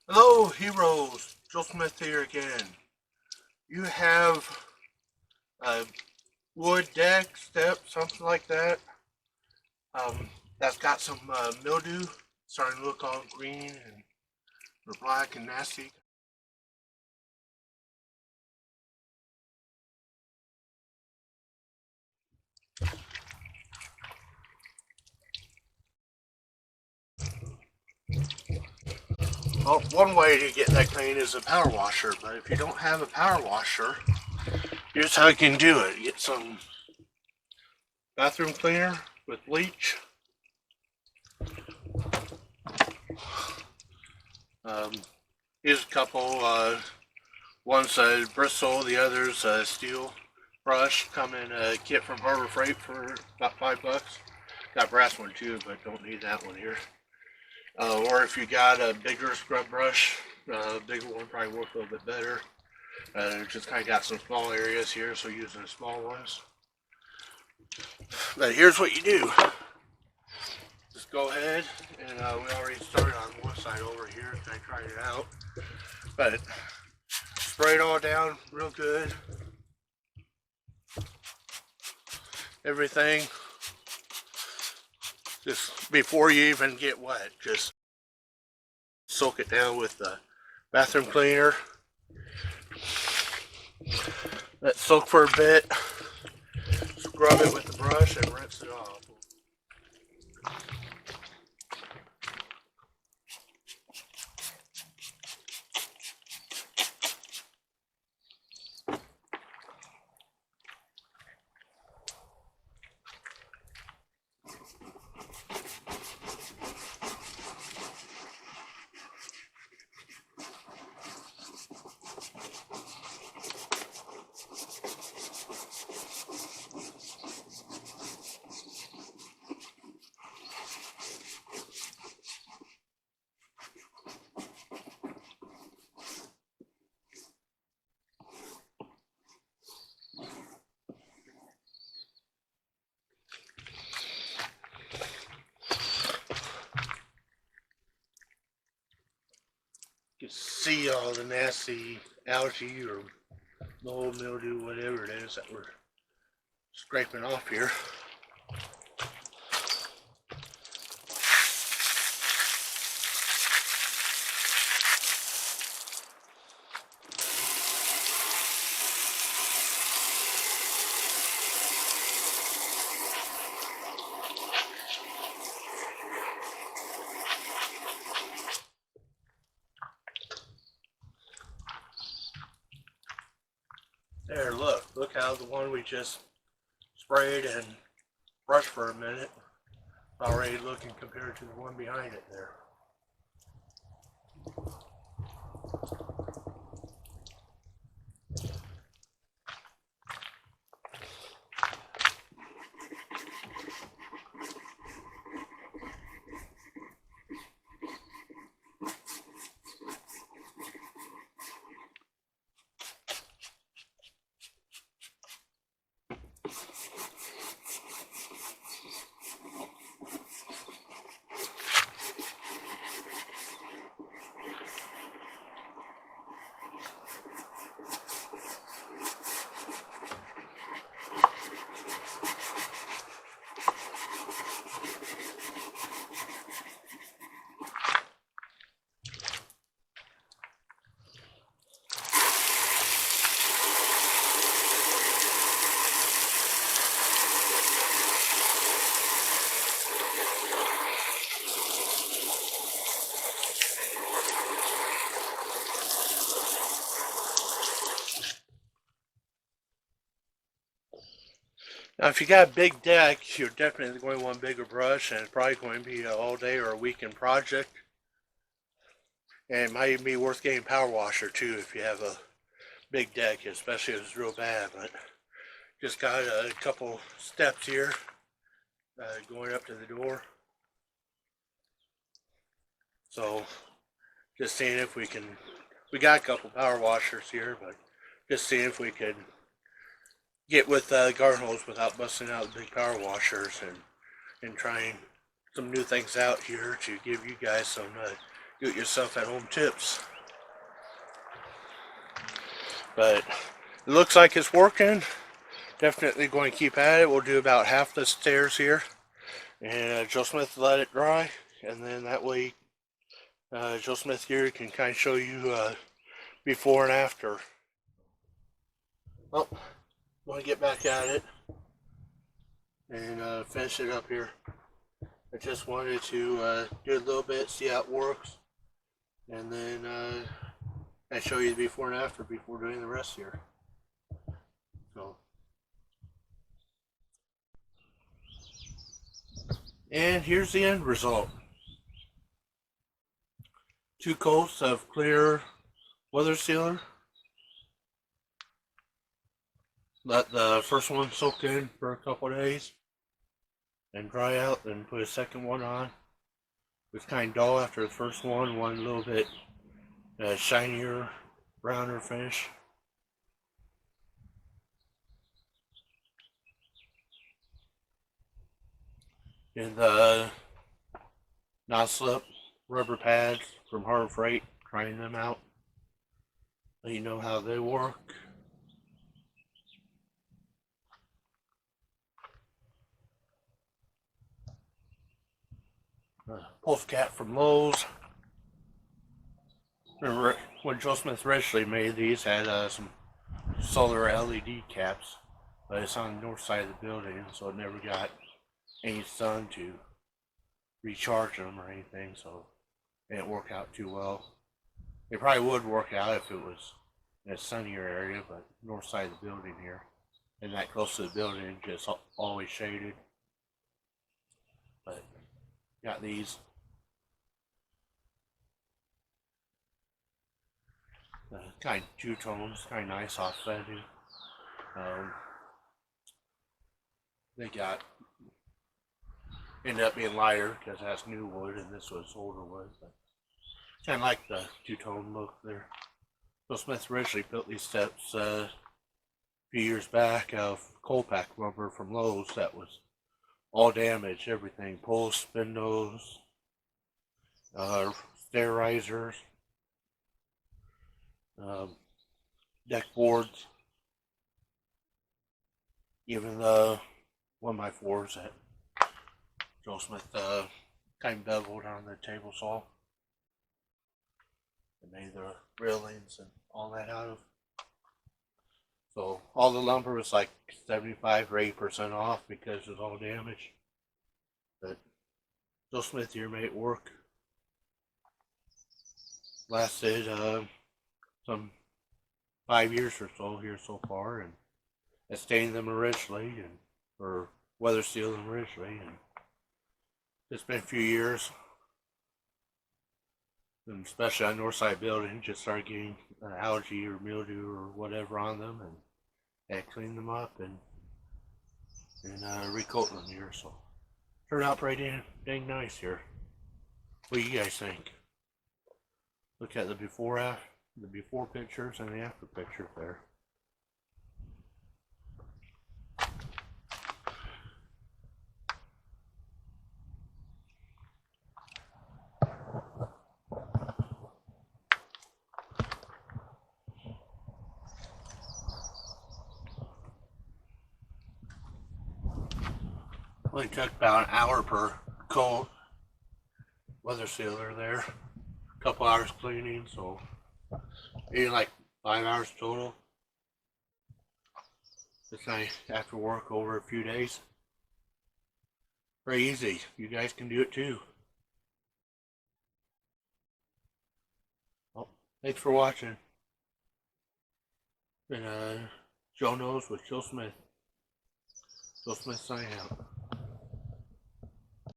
Hello, heroes. Joe Smith here again. You have a wood deck, step, something like that. That's got some mildew, starting to look all green and or black and nasty. Well, one way to get that clean is a power washer, but if you don't have a power washer, here's how you can do it. Get some bathroom cleaner with bleach. Um, Here's a couple. One's Bristol, the other's steel brush. Come in a kit from Harbor Freight for about $5. Got brass one too, but don't need that one here. Or if you got a bigger scrub brush, bigger one probably works a little bit better. Just kind of got some small areas here, so using the small ones. But here's what you do. Just go ahead, and we already started on one side over here. I tried it out. But spray it all down real good. Everything. Just before you even get wet, just soak it down with the bathroom cleaner. Let it soak for a bit. Scrub it with the brush and rinse it off. You can see all the nasty algae or mold, mildew, whatever it is that we're scraping off here. There, look how the one we just sprayed and brushed for a minute already looking compared to the one behind it there. Now, if you got a big deck, you're definitely going to want a bigger brush, and it's probably going to be an all day or a weekend project. And it might even be worth getting a power washer too if you have a big deck, especially if it's real bad. But just got a couple steps here going up to the door. So just seeing if we can, we got a couple power washers here, but just seeing if we could get with garden hose without busting out the big power washers and trying some new things out here to give you guys some do it yourself at home tips. But it looks like it's working. Definitely going to keep at it. We'll do about half the stairs here, and Joe Smith let it dry, and then that way Joe Smith here can kind of show you before and after. Oh, want to get back at it and finish it up here. I just wanted to do a little bit, see how it works, and then I show you the before and after before doing the rest here. So, and here's the end result. 2 coats of clear weather sealer. Let the first one soak in for a couple days and dry out, then put a second one on. It was kind of dull after the first one a little bit shinier, browner finish. And the non-slip rubber pads from Harbor Freight, trying them out. Let you know how they work. Pulse cap from Lowe's. Remember when Joe Smith originally made these, had some solar LED caps, but it's on the north side of the building, so it never got any sun to recharge them or anything, so it didn't work out too well. It probably would work out if it was in a sunnier area, but north side of the building here, and that close to the building, just always shaded. But got these. Kind of 2 tones, kind of nice offsetting. They ended up being lighter because it has new wood and this was older wood, but kind of like the 2-tone look there. Joe Smith originally built these steps a few years back of coal pack lumber from Lowe's that was all damaged, everything, poles, spindles, stair risers, deck boards, even the 1x4s that Joe Smith kind of beveled on the table saw and made the railings and all that out of. So all the lumber was like 75 or 80% off because it was all damaged. But Joe Smith here made it work. Lasted some 5 years or so here so far, and I stained them originally or weather sealed them originally, and it's been a few years, and especially on north side building, just started getting algae or mildew or whatever on them, and I cleaned them up and recoat them here. So turned out pretty dang nice here. What do you guys think? Look at the before pictures and the after picture there. Only took about an hour per coat. Weather sealer there. A couple hours cleaning, so maybe like 5 hours total. It's nice after work over a few days. Very easy. You guys can do it too. Well, thanks for watching. And Joe Knows with Joe Smith. Joe Smith signing out.